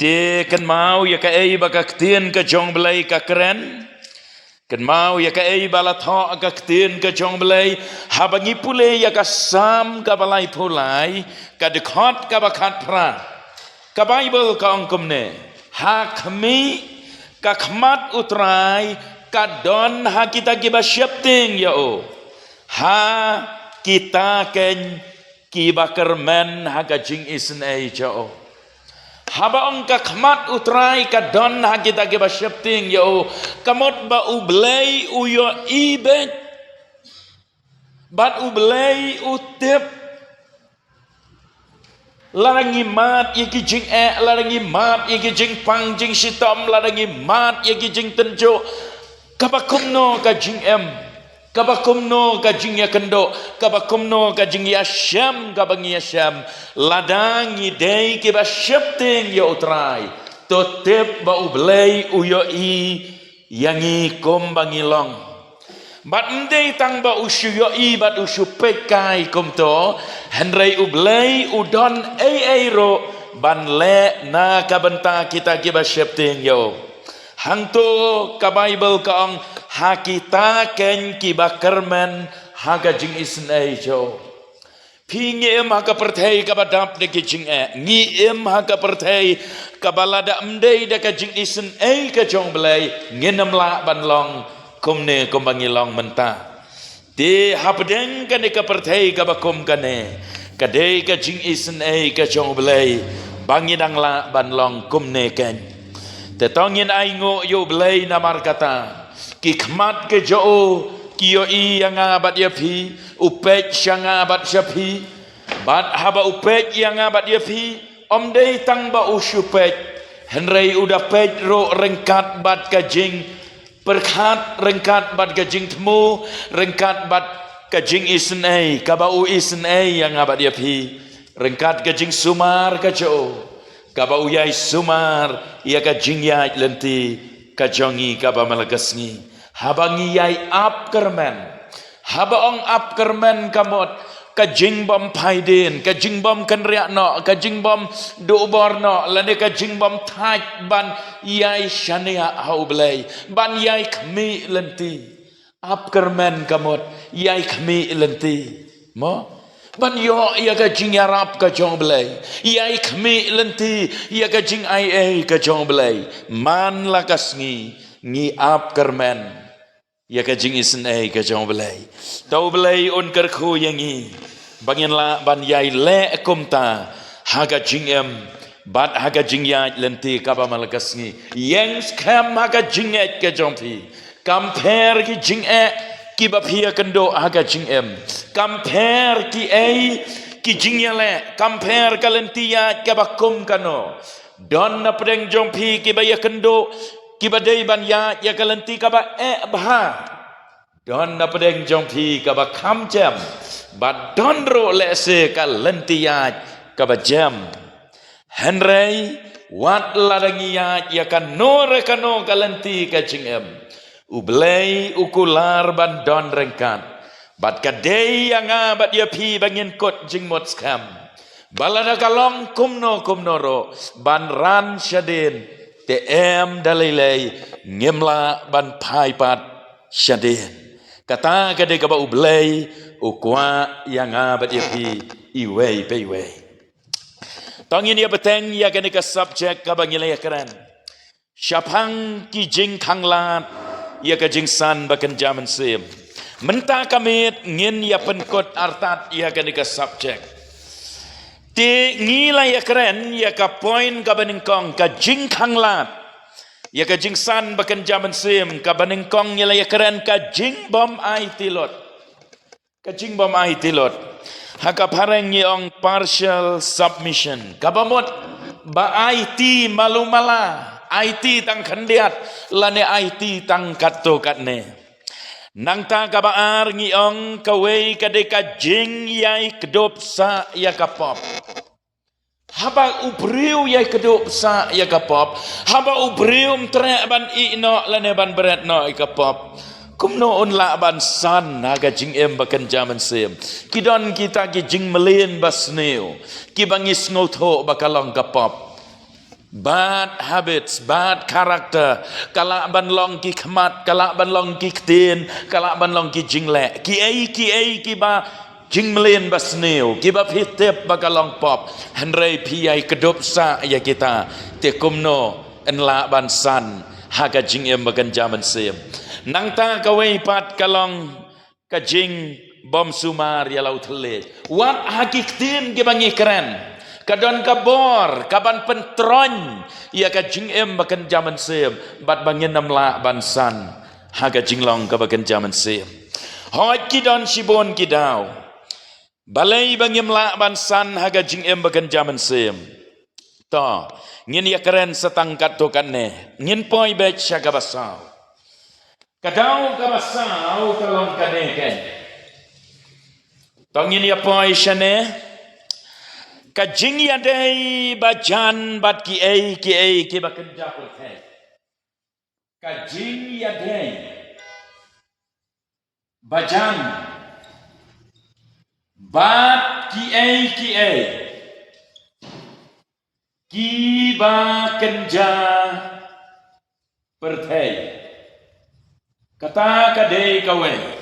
Dia kan mau ya ka ei baka ktien ka jong belai ka keren. Kan mau ya ka ei bala tho ka ktien ka jong belai. Habangi pule ya ka sam ka balai pulai. Ka dekhot ka bakat pra. Ka Bible ka angkum ne. Ha kami ka khmat utrai ka don ha kita kiba syapting ya o. Ha kita ken kiba kermen ha ka jing isen ei ja o. Haba ong ka khmat utrai ka don ha kita ke ba syapting yo kamot ba ublei uyo ibet bat ublei utip larangi mat yaki jing larangi mat yaki jing pang jing sitom larangi mat yaki jing tenjo kabakumno ka jing kabakumno ka jing ya kendo kabakumno ka jing ya syam kabangi ya syam ladangi dei ke ba syapting ya utrai totep ba ublei uyo i yangi kombangi long bat ndei tang ba usyu yo i bat usyu pekai komto henrei ublei udon ro ban le na ka benta kita ke ba syapting yo hangto ka Bible ka ong ha kita ken ki bakermen ha ga jing isen ei jo pingi ha ka perthei ka badap de ki jing ngi ha ka perthei ka balada mdei de ka jing isen ei ka jong belai ngenem la ban long komne kombangi long menta ti ha pedeng ka ne ka perthei ka bakom ka ne ka dei ka jing isen ei ka jong belai bangi dang la ban long komne ken tetongin aingo yo belai namar kata ki khmat ke jo ki yo i yang abat ya phi upet yang abat syapi bat haba upet yang abat ya phi om dei tang ba usupet henrei udah pet ro rengkat bat kajing perkhat rengkat bat kajing temu rengkat bat kajing isnei kabau isnei yang abat ya phi rengkat kajing sumar ka jo kabau yai sumar ia kajing yai lenti kajongi kaba malagasngi habangi yai ap kermen haba ong ap kermen kamot kajing bom paiden kajing bom kenriak no kajing bom dobor no lane kajing bom taj ban yai shania haublei ban yai khmi lenti ap kermen kamot yai khmi lenti mo ban yo ia kajing yarap ka jong belai yai khmi lenti ia kajing ai ka jong belai man lakasngi ngi ap kermen ya kajing isen ka jong belai tau belai on kerkhu yangi bangin la ban yai le kumta ha kajing bat ha kajing yai lenti ka ba malakasngi yang skam ha kajing ka jong pi compare ki jing ki ba phia kendo ha kajing compare ki ki jing ya le compare ka lenti ya ka ba kum kano don na pedeng jong pi ki ba ya kendo ki badai ban ya kalenti ka ba bha don na pedeng jong pi ka ba kham jam ba don ro le se ka lenti ya ka ba jam henrei wat ladangi ya kan no re kano ka lenti ka jingem ublei ukular ban don rengkat bat ka dei yang bat ya pi bangin kot jing mot skam balada kalong kumno ro ban ran syadin te dalilei ngemla ban pai pat syadin kata kade ka ba ublei ukwa yang abat yapi iwei peiwei tongin ya beteng ya kane ka subject ka bangilai keren syapang ki jing khanglat ya ka jing san bakan jaman sim menta kamit ngin ya penkot artat ya kane ka subject ti ngila ya keren ya ka point ka beningkong ka jing khanglat ya ka jing san bakan jaman sim ka beningkong ngila ya keren ka jing bom ai tilot ka jing bom ai tilot haka pareng ong partial submission ka bamot ba IT malumala IT tang khandiat lane IT tang katto katne nang ta ka baar ong kawei ka de ka jing yai kedop sa ya ka pop haba ubriu yai kedop sa ya ka pop haba ubriu tre ban I no lane ban beret no I ka pop kumno on la ban san naga jing bakan jaman sem kidon kita ki jing melin basneo ki bangis ngotho bakalong ka pop bad habits, bad character, kalak ban long ki khmat, kalak ban long ki ktin, kalak ban long ki jingle, ki ai ki ba jing melen basneu, ki ba pitep ba kalong pop, henrei pi ai kedop sa ya kita, te kumno en la ban san, haga jing em bagan jaman sem. Nang ta kawai pat kalong ka jing bom sumar ya laut tele. Wat hakiktin ki bangi keren. Kadon kabor, kaban pentron, ia ka jing em bakan jaman sem, bat bangin namla bansan, haga jinglong ka bakan jaman sem. Hoi kidon sibon kidau, balai bangim la bansan haga jing em bakan jaman sem. To, ngin ya keren setangkat to kan ne, ngin poi bech syaga basau. Kadau ka basau kalong kane ken. To ngin ya poi syane, kajing ya dei bajan bat ki ai ba kerja perteh. Kajing ya dei bajan bat ki ai ki ba kerja perteh. Kata kadei kawe.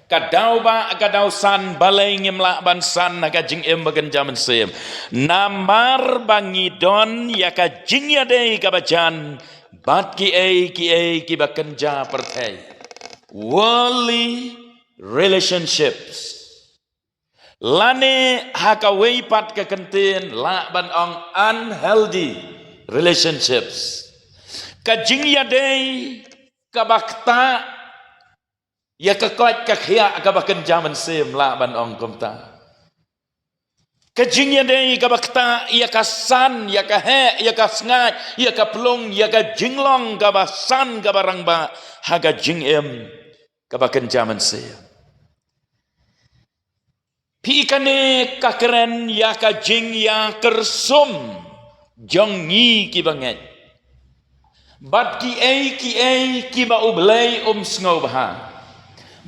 Kadau ba kadau san balai ngimla ban san naga jing em bagan jaman sem namar bangi don ya ka jing ya dei ka bajan bat ki ai ki bakan ja pertai worldly relationships lane haka wei pat ka kentin la ban ong unhealthy relationships ka jing ya dei ka bakta ya kekot kakhia ka bakan jaman sem la ban ong komta kajing ya dei ka bakta ya kasan ya ka he ya ka sngai ya ka plong ya ka jinglong ka basan ka barang ba haga jing em ka bakan jaman sem pi kane ka keren ya ka jing ya kersum jong ngi ki banget bat ki ai ki ba ublai sngo bah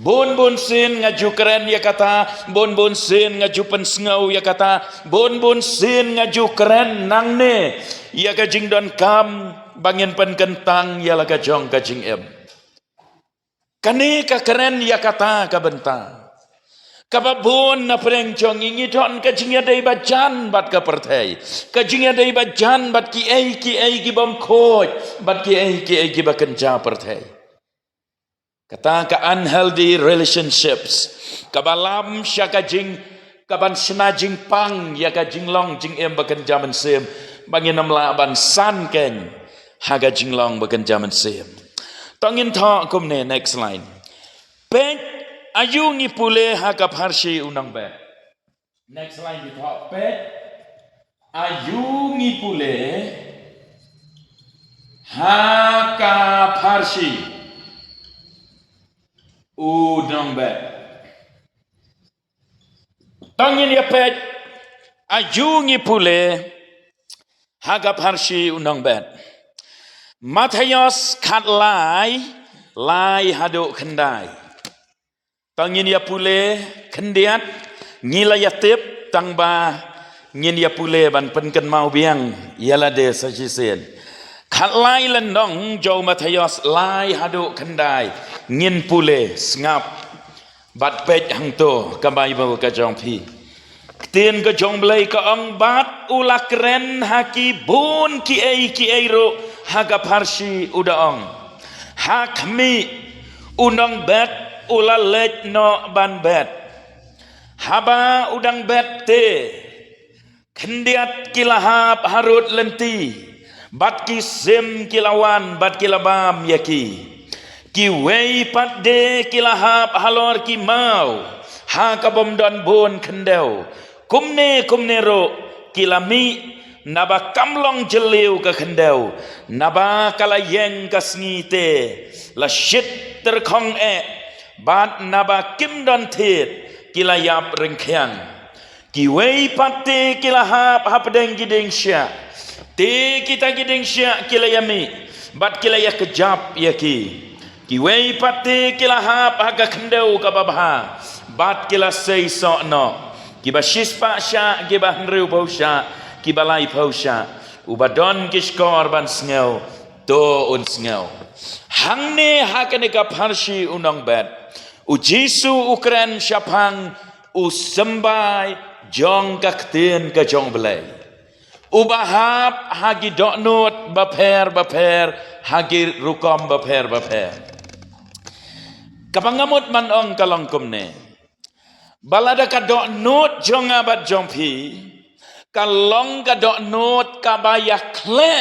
Bon sin ngaju keren ya kata, bon sin ngaju pensengau ya kata, bon sin ngaju keren nang ne, ya kajing don kam bangin pen kentang ya la kajong kajing em. Kane ka keren ya kata ka bentang. Kababon na preng jong ingi don kajing ya dei bajan bat ka pertai. Kajing ya dei bajan bat ki ai ki bom khoj, bat ki ai ki bakan ja pertai. Kata ka unhealthy relationships kabalam syaka jing kaban senajing pang ya ka jinglong jing em bakan jaman sem bangin namla ban san ken haga jinglong bakan jaman sem tongin tho kumne next line pek ayu ngi pule haga parshi unang be next line di tho pek ayu ngi pule haga parshi udang bet tangin ya pet ajungi pule hagap harshi undang bet Matthias kat lai hadu kendai tangin ya pule kendiat ngila yatip tang ba ngin ya pule ban penken mau biang yala de sajisen kat lai lendong jau Matthias lai hadu kendai ngin pule ngap bat pet hang to ka Bible ka jong pi tin ka jong blai ka ong bat ula keren haki bun ki ai ro haga parsi uda ong hakmi unang bet ula let no ban bet haba udang bet te kendiat kilahap harut lenti bat ki sim kilawan bat kilabam yaki ki wei pat de kilahap halor ki mau ha kabom don bon kendeu kumne ro kilami naba kamlong jeliu ka kendeu naba kalayeng ka snite la shit terkhong bat naba kim don thit kilayap rengkhyang ki wei pat de kilahap hapdeng gideng sya te kita gideng sya kilayami bat kilaya kejap yaki kiwei pati kila hap haga kendau ka babha bat kila sei so no kiba shispa sha kiba hnriu bau sha kiba lai pau sha ubadon kishkor ban sngau to un sngau hang ne hakane ka parsi unang bet u Jesu ukren syapang u sembai jong kaktien ka jong belai u bahap hagi doknot baper hagi rukom baper kapangamot man ong kalongkum ne balada ka doknot jong abat jong pi kalong ka doknot kabaya kle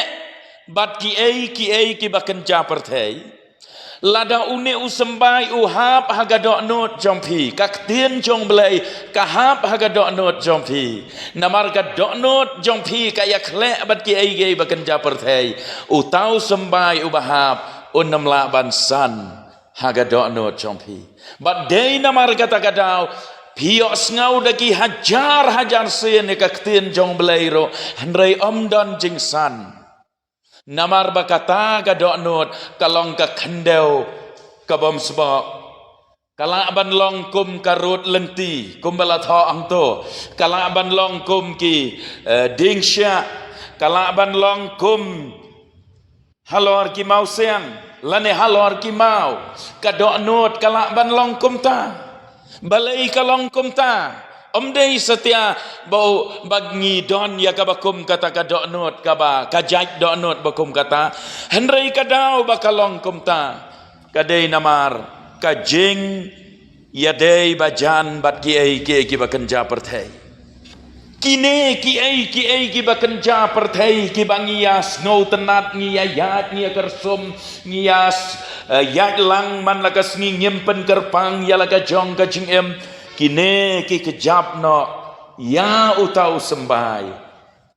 bat ki baken japertai lada une usembai uhap haga doknot jompi kaktien jong belai kahap haga doknot jompi namar ka doknot jompi kaya kle bat ki baken japertai utau sembai ubahap unamla bansan haga doknot jompi bat dei namar kata kadau piok sngau daki hajar sen kaktien jong belai ro handrai omdan jingsan namar bakata ka doknot kalong ka khandeu ka bom sebab kala ban long kum karut lenti kumbala tho ang to kala ban long kum ki dingsya kala ban long kum halor ki mau siang lane halor ki mau ka doknot kala ban long kum ta balai kalong kum ta omdei setia bau bagni don ya kabakum kata ka doknot kaba kajaj doknot bakum kata henrei kadau bakalong kumta kadei namar kajing ya dei bajan bat ki bakan japertai kine ki bakan japertai ki bangias ngau tenat ngiyayat ngiyakersum ngiyas yat lang man lakas nyimpen kerpang ya laka jong ka jingem kine ki kejap no ya utau sembai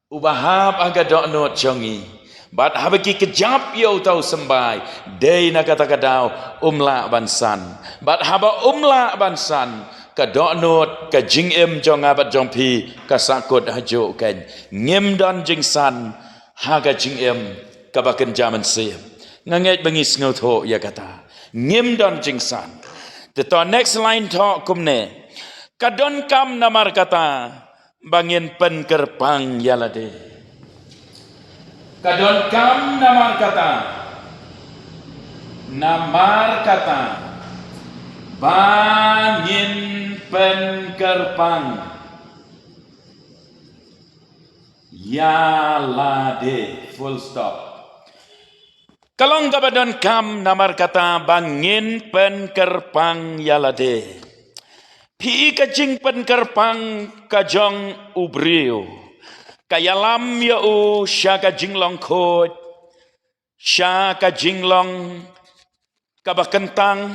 ubahap aga doknot jongi bat habaki kejap ya utau sembai dei na kata kadau umla bansan bat haba umla bansan ka doknot ka jingem jong abat jongpi ka sakut hajo kan ngem don jingsan haga jingem ka baken jaman sem nganget bengis ngotho ya kata ngem don jingsan the next line talk kumne kadon kam namar kata bangin pen kerpang yalade kadon kam namar kata bangin pen kerpang yalade full stop kalong kabadon kam namar kata bangin pen kerpang yalade pi kajing pen kerpang kajong ubriu kayalam ya u sya kajing long khot sya kajing long kaba kentang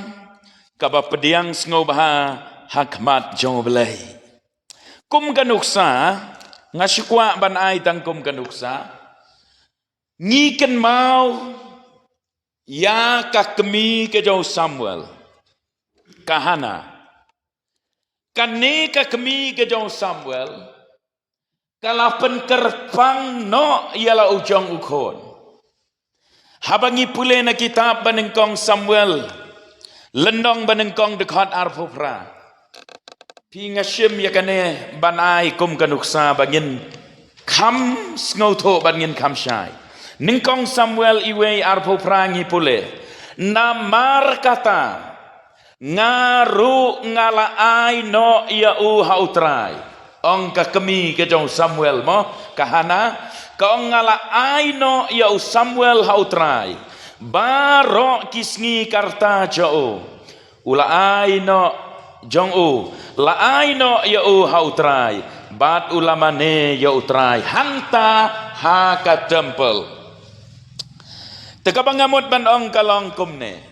kaba pediang sngau baha hakmat jong belai kum kanuksa ngasyukwa ban ai tang kum kanuksa ngiken mau ya kakemi ke jong Samuel kahana kane ka kemi ke jong Samuel kala pen kerpang no ialah ujong ukon habangi pule na kitab banengkong Samuel lendong banengkong dekat arpopra pi ngasyem ya kane banai kum kanuksa bangin kam sngoto bangin kam syai nengkong Samuel iwe arpopra ngi pule namar kata ngaru ngala ai no ya u hautrai ong ka kemi ke jong Samuel mo kahana ka ong ngala ai no ya u Samuel hautrai baro kisngi karta jo ula ai no jong u la ai no ya u hautrai bat ulamane ya utrai hanta ha ka temple tekabangamot ban ong kalong kumne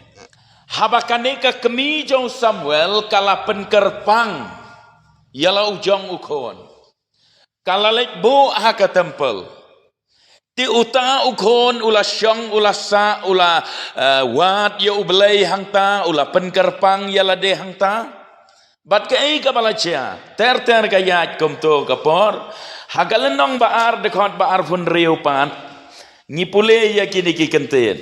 habakane ka kemi jong Samuel kala pen kerpang yala ujong ukon kala lek bo ha ka temple ti uta ukon ula syong ula sa ula wat ya ublei hangta ula pen kerpang yala de hangta bat kai ka balacia ter ka yat kom to kapor hagalenong baar dekot baar pun reupan ngipule ya kini ki kenten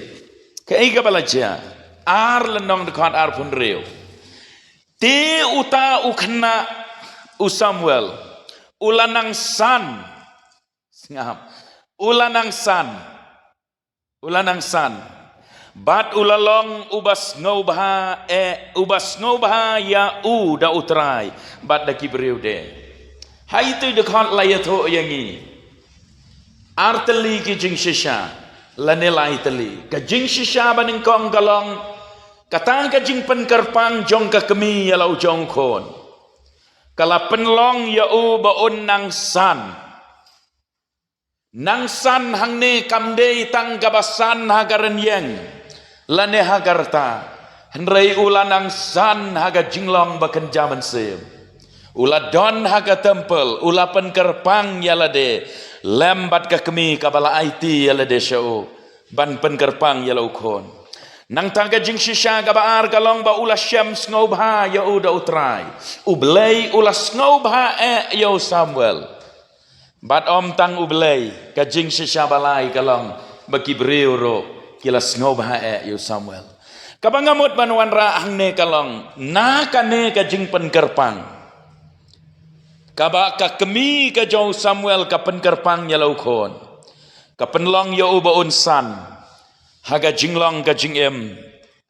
kai ka balacia ar lenong dekat ar pun reu ti uta ukna u Samuel ulanang san ngam ulanang san, bat ulalong ubas ngobha ya da utrai, bat da kibriu de. Hai tu dekat layatho yangi, arteli ki jing shisha, lanelai teli, ka jing shisha baning kong galong, katang ka jing penkerpang jong ka kemi yalau jong kon, kala penlong ya baon nang san hang ne kamdei tang gabasan hagaran yang, lane hagarta, henrei ulanang san haga jinglong bakan jaman sem. Ula don haga tempel, ula penkerpang yalade, lembat ka kemi kabala IT yalade syau, ban penkerpang yalau kon. Nang taga jing shisha gabaar galong ba ula syams ngobha ya uda utrai, ublei ula ngobha yo Samuel. Bat om tang ublei ka jing shisha balai galong bagi beriu ro kila ngobha yo Samuel. Kabangamot banuan ra ang ne kalong na kane ka jing penkerpang. Kaba ka kemi ka jauh Samuel ka penkerpang yalau kon. Ka penlong ya uba unsan. Haga jinglong ka jing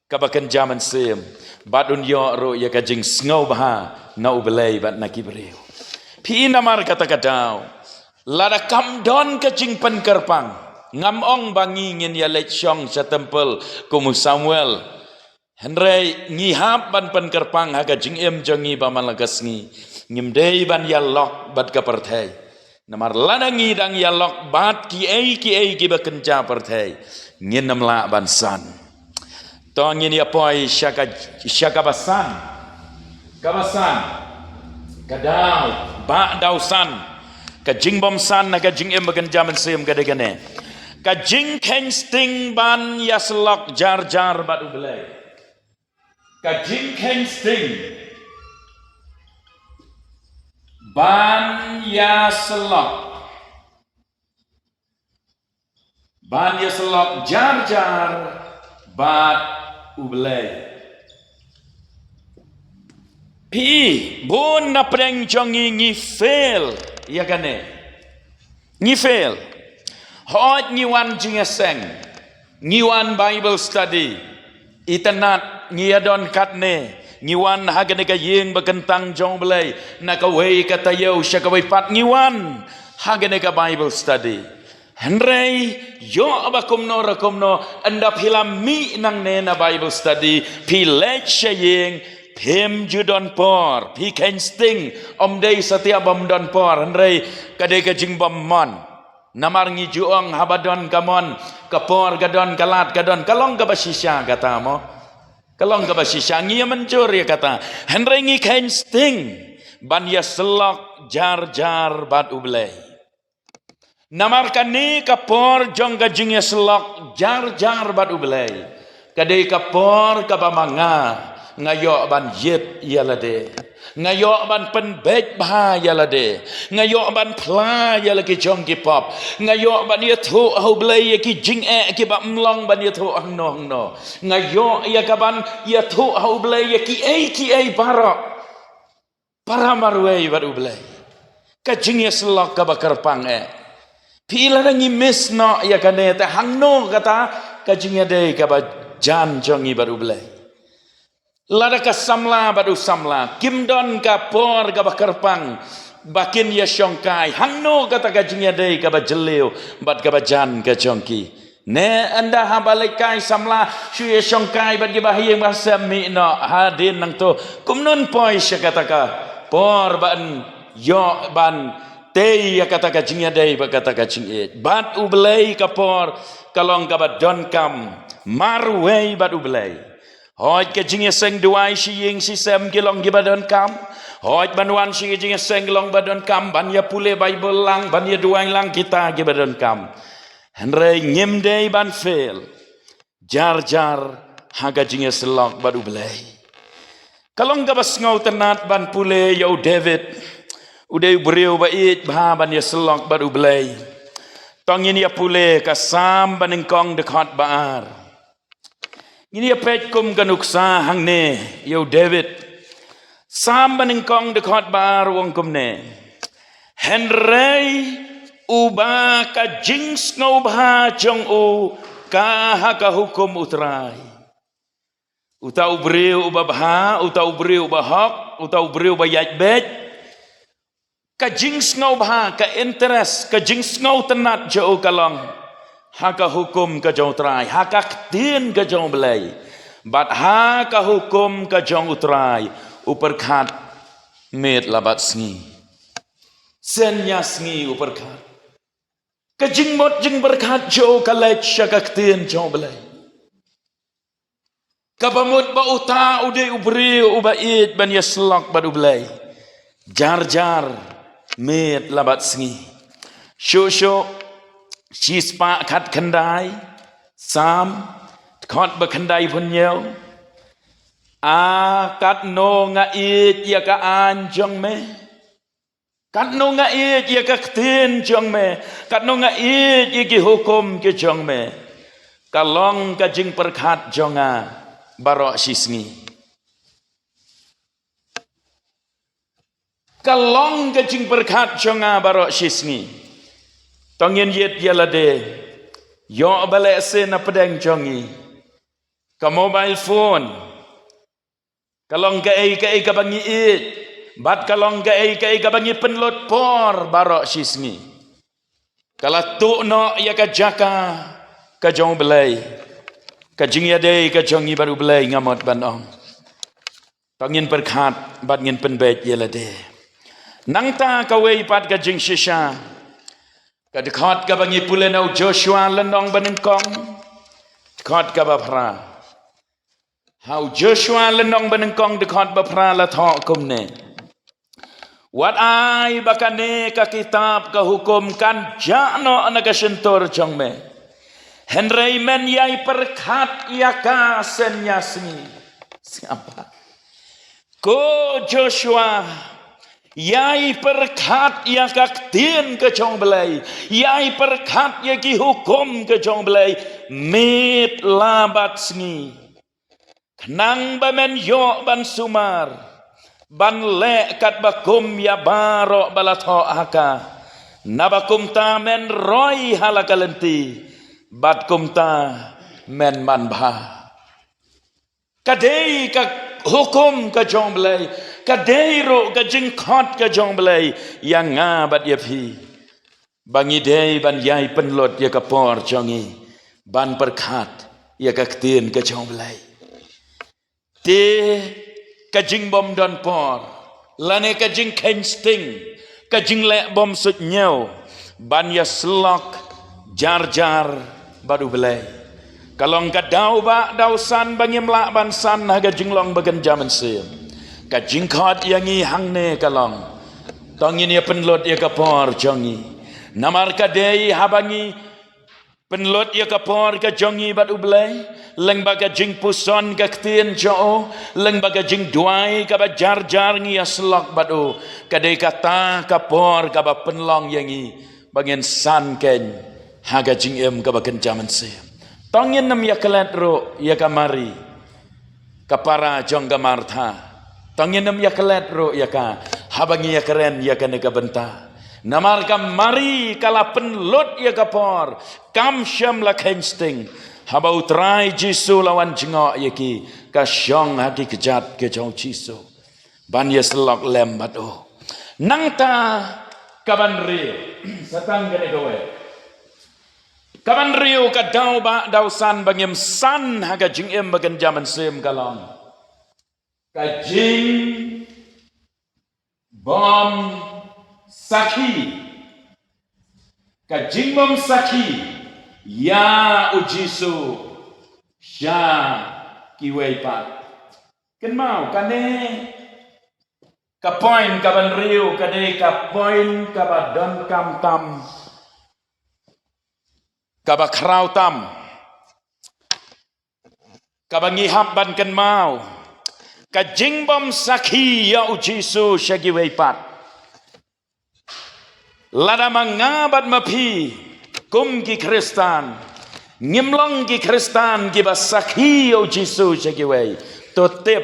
kaba kan jaman sem. Badun yo ro ya ka jing sngow baha na ubelay bat na kibriu. Pi namar kata kadau. Lada kamdon ka jing penkerpang. Ngamong bangingin ya lech syong sa tempel kumu Samuel. Henry ngihap ban penkerpang haga jing jongi ba malagas ngi. Ngimdei ban yalok bat ka perthai. Namar lada ngidang yalok bat ki ai ki ba kenca perthai. Ngin namla ban san. To ngin ya poi syaka basan. Kabasan. Kadau ba dau san. Ka jing bom san na ka jing bagan jaman sem gadegane. Ka jing ken sting ban yaslok jar bat ubelai. Ka jing ken sting ban yaslok jar bat ubelai. Pi bun na preng jongi ngifel ya gane ngifel hot ngiwan jingeseng ngiwan Bible study itanat ngiadon katne ngiwan hagane ka yeng bagentang jong belai nakawei katayo siya kawai pat ngiwan hagane ka Bible study henrei yo abakumno rakumno andap hilam mi nang nena Bible study pilech siya yeng Pim judon por, pi ken sting, om day setiap bom don por, henrei kadai kajing bom mon, namar ngi juong habadon kamon, kapor gadon kalat gadon, kalong kabasisya kata mo, kalong kabasisya ngi mencur ya kata, henrei ngi ken sting, ban ya selok jar bat ublei. Namar kani kapor jong kajing ya selok jar bat ublei, kadai kapor kabamanga. Ngayok ban yet yalade ngayok ban penbet bah yalade ngayok ban pla yalaki jong ki pop ngayok ban ye thu au blai ki jing ki ba mlong ban ye thu ang no ngayok ya ka ban ye thu au blai ki ai para marwei ba blai ka jing ye slok ka bakar pang pila ngi miss no ya ka ne ta hang no kata ka jing ye de ka ba jan jongi ba blai. Lada ka samla badu samla kimdon ka por ka bakarpang bakin ya syongkai hangno kata ka jingya dei ka bajeleu bat ka bajan ka jongki ne anda habalikai samla syu ya syongkai bat ki bahiyeng bahasa mi no hadin nang to kumnun poi sya kata ka por ban yo ban tei ya kata ka jingya dei ba kata ka jingye bat ublei ka por kalong ka bat don kam marwei bat ublei. Hoi ke jinge seng duai si ying si sem kilong gibadon kam. Hoi banuan si jinge seng kilong badon kam. Ban ya pule Bible lang. Ban ya duai lang kita gibadon kam. Henrei ngimdei ban fail. Jar haga jinge selok badu belai. Kalong gabas ngau tenat ban pule yau David. Udai beriu bait bah ban ya selok badu belai. Tongin ya pule kasam banengkong dekat baar. Ini apa kum ganuksa hang ne yo David sam banengkong dekat bar wong kum ne Henry uba ka jings ngau bha jong u ka ha ka hukum utrai utau breu uba bha utau breu uba hok utau breu ba yat bet ka jings ngau bha ka interest ka jings ngau tenat jo kalong ha ka hukum ka jong utrai ha ka tin ka jong belai bat ha ka hukum ka jong utrai uperkhat met labat sngi senya sngi uperkhat ka jing mot jing berkhat jo ka lech ka tin jong belai kapamut ba uta ude ubri uba it ban yaslok badu belai jar jar met labat sngi sho chispa khat khandai sam khot ba khandai phun nheu a kat no nga it ya ka an jong me kat no nga it ya ka tin jong me kat no nga it ya ki hukum ke jong me kalong ka jing perkhat jonga barok sisngi kalong ka jing perkhat jonga barok sisngi tongyen yet yalade yo bale se na pedeng jongi ka mobile phone kalong ka ai ka bangi it bat kalong ka ai ka bangi penlot por barok sisngi kala tu no ya ka jaka ka jong belai ka jing ya dei ka jong i baru belai ngamot banong tongin perkhat bat ngin penbet yelade nang ta ka wei pat ka jing shisha ka dekhot ka bangi pulenau Joshua lenong banengkong dekhot ka bapra hau Joshua lenong banengkong dekhot bapra la tho kumne wat ai bakane ka kitab ka hukum kan jano anaka sentor jongme Henry men yai perkhat yaka senyasni siapa ko Joshua yai perkhat yaka tin ke jong belai yai perkhat yaki hukum ke jong belai met labat sngi nang bamen yo ban sumar ban le kat bakum ya baro balatho aka nabakum ta men roi halakalenti bat kumta men man bha kadei ka hukum ka jong belai kadei ro ka jing khot ka jong belai yang nga bat ye phi bangi dei ban yai penlot ya ka por jongi ban perkhat ya ka tin ka jong belai te ka jing bom don por lane ka jing ken sting ka jing le bom sut nyau ban ya slok jar jar baru belai kalong ka dau ba dau san bangim la ban san ha ga jinglong bagan jaman sim ka jingkhot yangi hangne kalong tongin ya penlot ya kapor jongi namar ka dei habangi penlot ya kapor ka jongi batu belai leng baga jing puson ka ktien jo leng baga jing duai ka ba jar jar ngi aslok batu ka dei kata kapor ka ba penlong yangi bagen san ken haga jing em ka baken jaman se tongin nam ya kelat ro ya kamari kapara jong gamartha tongin nam ya kelat ro ya ka habangi ya keren ya ka nega benta namar kamari kala penlut ya kapor kam syam la kensting haba utrai jisu lawan jengok ya ki ka syong haki kejat ke jong jisu ban ya selok lem batu nang ta kaban ri satang gane gawe kaban riu ka dau ba dau san bangim san haga jing em bagan jaman sem kalong ka jing bom saki ka jing bom saki ya ujisu sya kiwei pat ken mau kane ka point kaban riu kade ka point ka ba don kam tam kaba krau tam kaba ngihap ban ken mau ka jingbom sakhi ya ujisu syagi weipat lada mangabat mapi kum ki kristan ngimlong ki kristan ki basakhi ya ujisu syagi wei totip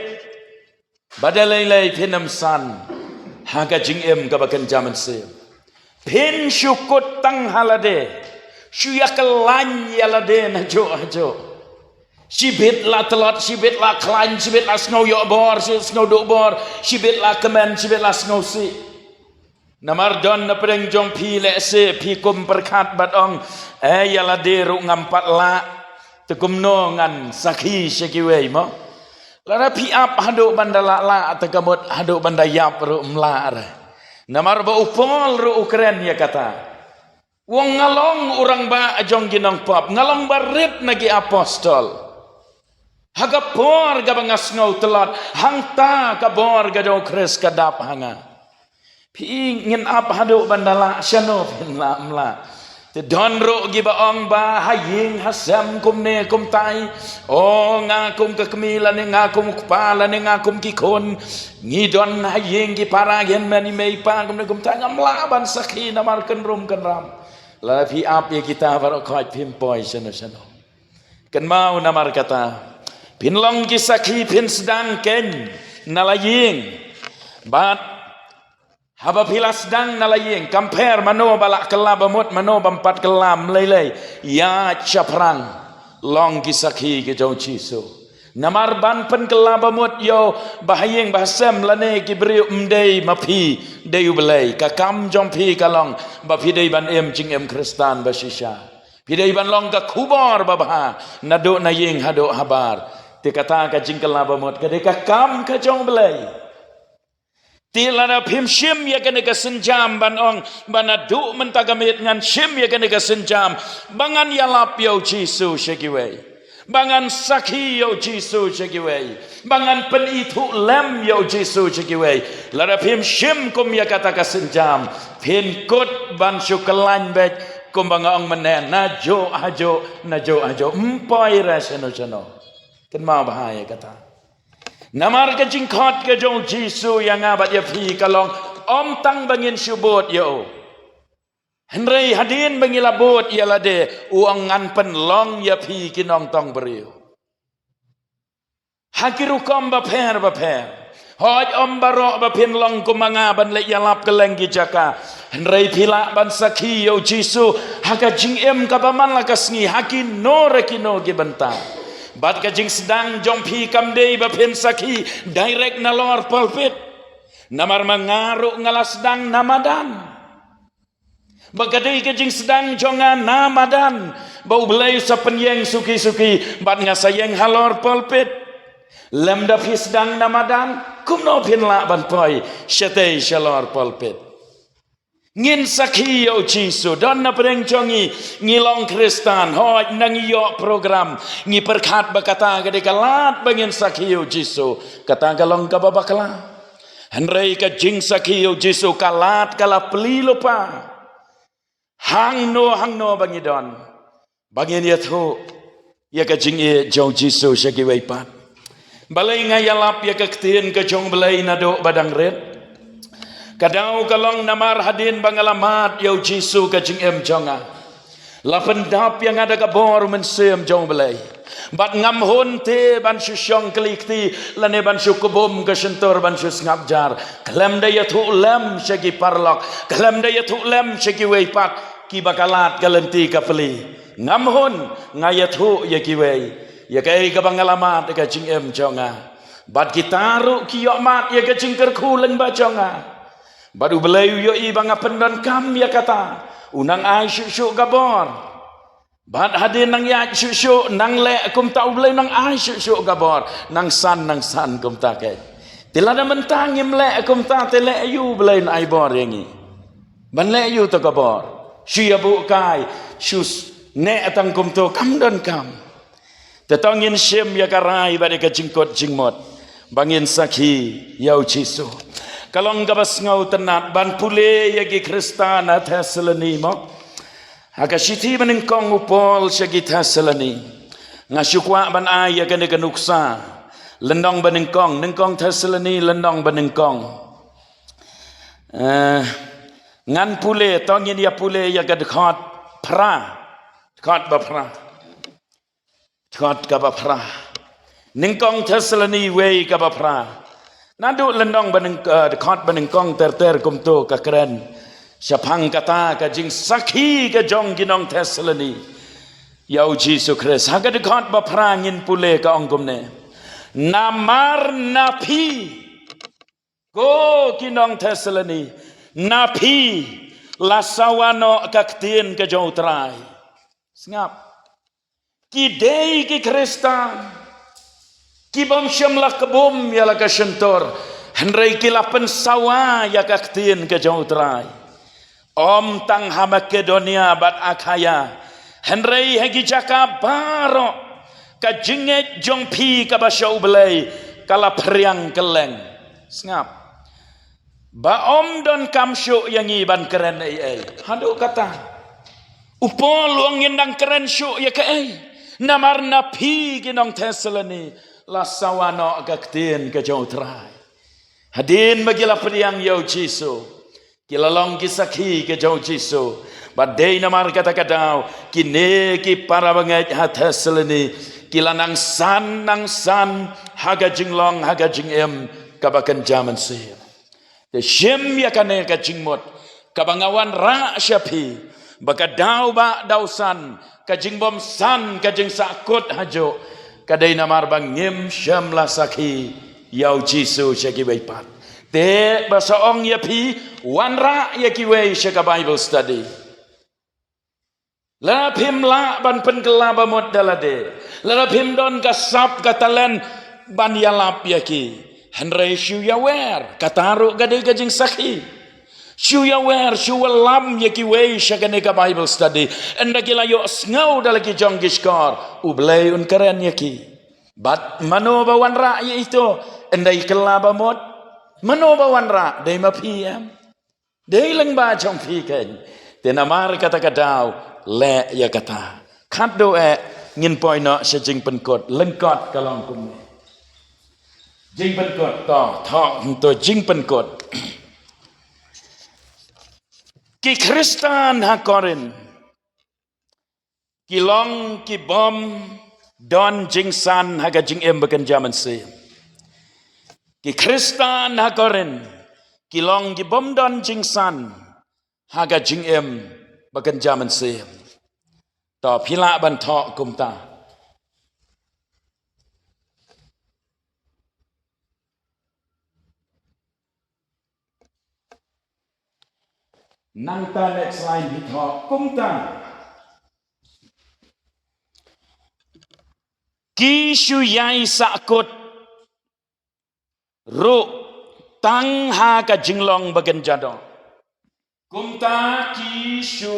badalai lai pinam san haga jing em kaba ken jaman se Pin syukut tang halade. Syuyak lan yalade na jo ajo. Sibit la telat, sibit la klan, sibit la snow yok bor, snow duk bor, sibit la kemen, sibit la snow si. Namar don na pedeng jong pi le se pi kum perkat bat ong yalade ru ngampat la tekum no ngan sakhi sekiwei mo. Lara pi ap haduk bandala la tekamut haduk bandayap ru mla. Namar ba upol ru ukren ya kata. Wong ngalong urang ba ajong ginang pop, ngalong ba rip nagi apostol. Hagapor ga bangas ngau telat, hangta kabor ga do kres kadap hanga. Pi ngin ap haduk bandala syano pin la mla. Te don ro gi ba ong ba haying hasam kum ne kum tai. Oh ngakum ke kemilan ne ngakum kepala ne ngakum kikon. Ngidon haying gi paragen mani mei pa kum ne kum tai ngamla ban sakhi namar ken rum ken ram. La pi ap ye kita barok khoi pim poi syano. Ken mau namar kata Pinlong kisaki pin sedang ken nalaying bat haba pilas sedang nalaying compare mano balak kelab mut mano bampat kelam lelei ya caprang long kisaki ke jong ciso namar ban pen kelab mut yo bahayeng bahasem lane ki beri umdei mapi deyu belai kakam jong pi kalong ba pidei ban em jing em kristan basisha pidei ban long ka kubor babha nado naying hado habar Ti kata ka jingkal na bamot ka de ka kam ka jong belai. Ti lana pim shim ya kene ka senjam ban ong banadu mentagamit ngan shim ya kene ka senjam bangan yalap yo Jisu shakiway. Bangan sakhi yo Jisu shakiway. Bangan penitu lem yo Jisu shakiway. Lana pim shim kum ya kata ka senjam pin kut ban syukalan bet kum bangong menen najo ajo mpai rasano chano. Kan mau bahaya kata. Namar ke jingkot ke jong Jisu yang abat ya pi kalong om tang bangin syubut yo. Henry hadin bangilabut ya lade uang ngan pen long ya pi kinong tong beriu. Hakiru kom baper. Hoj om barok bapin long kumanga ban le yalap keleng jaka. Henry pila ban sakhi yo Jisu haka jing em kabaman lakasngi hakin no rekino gibentang. Bat kajing sedang jompi kamdei bapin sakhi direct nalor pulpit namar mengaru ngalas sedang namadan bagadei kajing sedang jongan namadan bau belai sapenyeng suki bat ngasayeng halor pulpit lem dapi sedang namadan kumno pin la ban poi syatei shalor pulpit ngin sakhi yo Jisu don na pereng jongi ngilong Kristan hoj nang yo program ngi perkat bakata gade kalat bangin sakhi yo Jisu kata galong ka babakla henrei ka jing sakhi yo Jisu kalat kala peli lupa hang no bangi don bangin ya thu ya ka jing e jo Jisu shagi waipat balai ngayalap ya ka ktien ka jong balai nado badang red Kadau kalong namar hadin bangalamat yau Jisu ka jing em jonga. Lapendap yang ada kabor mensem jong belai. Bat ngam hun te ban syusyong kelikti lane ban syukubum ke sentor ban syus ngabjar. Kelem daya tu lem syagi parlok. Kelem daya tu lem syagi weipat ki bakalat galenti ka peli. Ngam hun ngayat hu ya ki wei. Ya kai ka bangalamat ka jing em jonga. Bat gitaru ki yokmat ya ka jing kerkuleng ba jonga. Baru belayu yo i banga pendon kam ya kata unang ai syuk gabor bat hadin nang ya syuk nang le kum tau belayu nang ai syuk gabor nang san kum ta ke tilada mentang im le kum ta tele yu belayu ai bor yangi ban le yu to gabor syu ya bu kai syus ne atang kum to kam don kam tetongin syem ya karai bade ka jingkot jingmot bangin sakhi yau Jisu kalong gabas ngau tenat ban pule yagi Kristan Thessaloni mo agashiti menengkong upol syagi Thessaloni ngasyukwa ban ay yagan ganuksa lendong benengkong nengkong Thessaloni lendong benengkong ngan pule tongin ya pule yagad khot pra khot bapra khot kabapra nengkong Thessaloni we kabapra Nadu lendong beneng dekat benengkong ter kum tu kakeren Syapang kata ka jing sakhi ka jong ginong Thessaloni. Yau Jisu Kris haga dekat baprangin pule ka ongkom ne. Namar napi go ginong Thessaloni. Napi lasawano kaktin ka jong trai. Sengap. Kidei ki Kristan. Kibam syamlah kebum yala ka syentor. Henry kilapan sawa ya kaktin ka jong trai. Om tang ha Makedonia bat Akhaya. Henry hagi jaka baro ka jinget jong pi ka basya ublay kala periang keleng. Sengap. Ba om don kamsyo yang iban keren ai. Hadu kata. Upo luang yendang keren syuk ya ka ai. Namar napi ginong Thessaloni lasawano agaktin ka jong trai. Hadin bagila periang yau Jisu. Kilalong kisakhi ke jauh Jisu. Badai namar kata-kata kini ki para bangai Thessaloni kilanang san haga jinglong haga jingem kabakan zaman sir. De shem ya kane ka jingmot kabangawan ra syapi baka dau ba dausan ka jingbom san ka jing sakut hajo kadai namar bangim syam la sakhi yau Jisu syaki baipat. Te basaong yapi wanra yakiwei syaka Bible study. Lapim la ban penkelaba mod dalade. Lapim don kasap katalan ban yalap yaki. Henry shu yawer kataru gade gajing sakhi. Shu yawer shu lam yakiwei syaka neka Bible study. Enda kila yo ngau dalaki jonggishkar ublay un keren yaki. Bat mano ba wanra ya itu endai kelaba mod. Mano bawan ra dai mapiem dai lang ba chong phi ken te namar kata kadau le ya kata khat do ngin poi no se jing pen kot leng kot kalong kum jing pen kot to jing pen kot ki Kristan ha korin ki long ki bom don jing san ha ga jing em bakan jaman se ki Kristan ha korin kilong ki bomdon jingsan haga jingem bagan jaman se to pila ban tho kumta nang ta next line di tho kumta ki shu yai sakut ru tang ha ka jinglong bagan jado kumta ki shu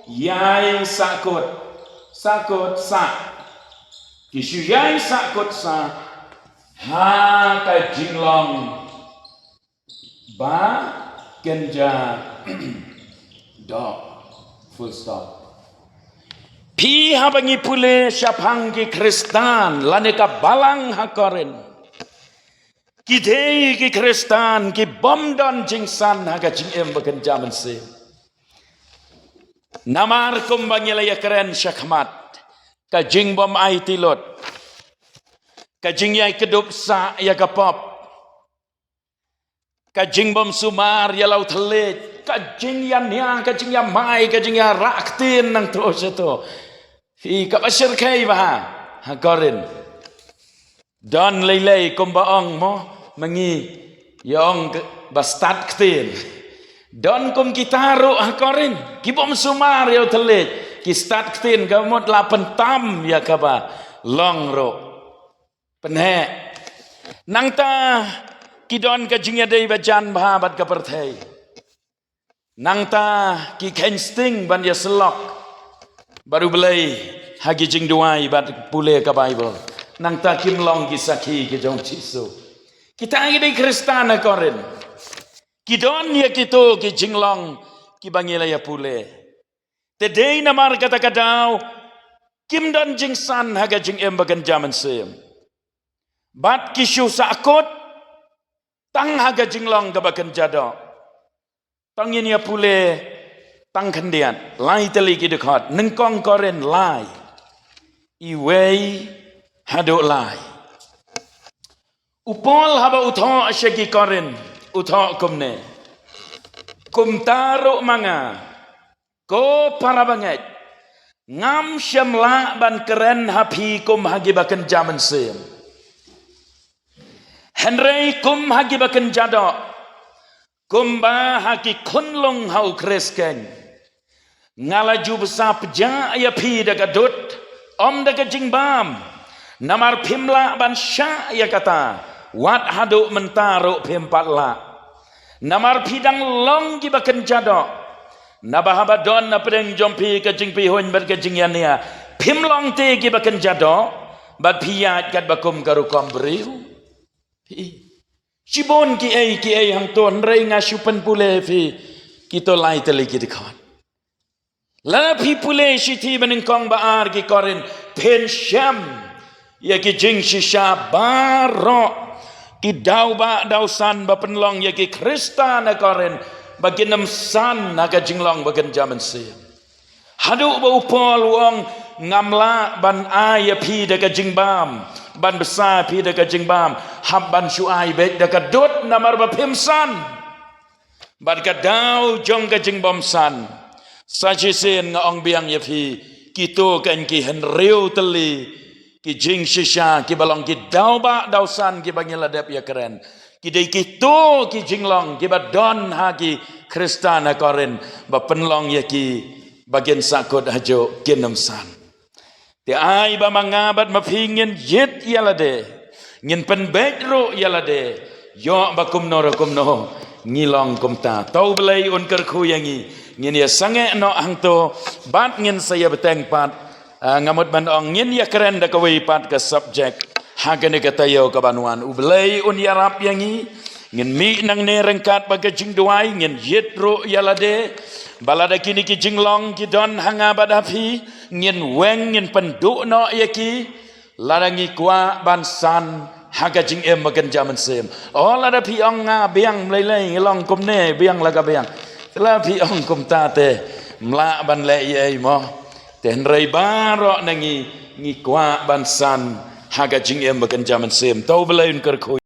yai sakut sa ki shu yai sakut sa ha ka jinglong ba genja do full stop pi ha bangi pule syapang ki Kristan laneka balang ha koren Kidei ki Kristan ki bomdon jingsan haga jingem bagan jaman se. Namar kumbangila ya keren syakmat. Ka jing bom ai tilot. Ka jing yai kedup sa ya kapop. Ka jing bom sumar ya lau telit. Ka jing ya nia, ka jing ya mai, ka jing ya raktin nang terus itu. Hi ka pasir kai bah. Ha korin. Don lelei kumbaong mo. Mengi yang bastat ktin don kum kitaru hakorin kibom sumar ya telit ki stat ktin gamot 8 tam ya kaba long ro penhe nang ta kidon ka jingya dei bajan bahabat ka perthai nang ta ki kensting ban ya selok baru belai hagi jing duai bat pule ka Bible nang ta kim long ki sakhi ki jong Jisu kita ini Kristan korin. Kidon ya kito ki jinglong ki bangila ya pule. Tedei namar kata-kata kim don jingsan haga jing em bagan jaman sem. Bat kisyu sakut tang haga jinglong ka bagan jado. Tang ini ya pule tang kendian lai teli ki dekat nengkong korin lai. Iwei hado lai. Upol haba utho asyaki korin utho kumne kum taruh manga ko para banget ngam syamla ban keren hapi kum hagi bakan jaman sem Henry kum hagi bakan jadok kum ba hagi kunlung hau kresken ngalaju besar peja ya pi daga dut om daga jingbam namar pimla ban sya ya kata wat hadu mentaro pimpatla namar pidang long gi bakan jadok nabahabadon na pedeng jompi ke jingpi hon ber ke jingyania pimlong te gi bakan jadok bat piat kat bakum garukom beriu Cibon ki ai hang ton rei ngasupan pule fi kita lai teli ki dikon la pi pule siti benengkong baar ki korin pen syam ya ki jing shisha baro ki dauba dausan ba penlong ya ki krista na korin bagi nam san na ka jinglong bagan jaman sia hadu ba upol wong ngamla ban ay pi da ka jingbam ban besar pi da ka jingbam hab ban syuai bet da ka dot namar ba pimsan ban ka dau jong ka jingbam san saji sen ngong biang ya pi kito kan ki hen reu teli ki jing shisha ki balong ki dau ba dau san ki bangila dep ya keren ki dei kito ki jinglong ki ba don ha ki kristana koren ba penlong ya ki bagian sakut hajo kinam san ti ai ba mangabat mapingin yet yalade ngin pen bedro yalade yo ba kumno ngilong kumta tau belai un kerku yangi ngin ya sange no hangto bat ngin saya beteng pat ngamut ban ong ngin ya keren da kawai pat ke subject hagane kata yo ka banuan ubelai un yarap yangi ngin mi nang ne rengkat baga jingduai ngin yetro yalade balada kini ki jinglong ki don hanga badapi ngin weng ngin penduk no yaki larangi kwa bansan haga jing em makan jaman sem oh lada pi ong nga biang mlei long kum ne biang laga biang la pi ong kum ta te mla ban le ye mo ten rei baro nangi ngi kwa bansan haga jing em makan jaman sem tau belain ker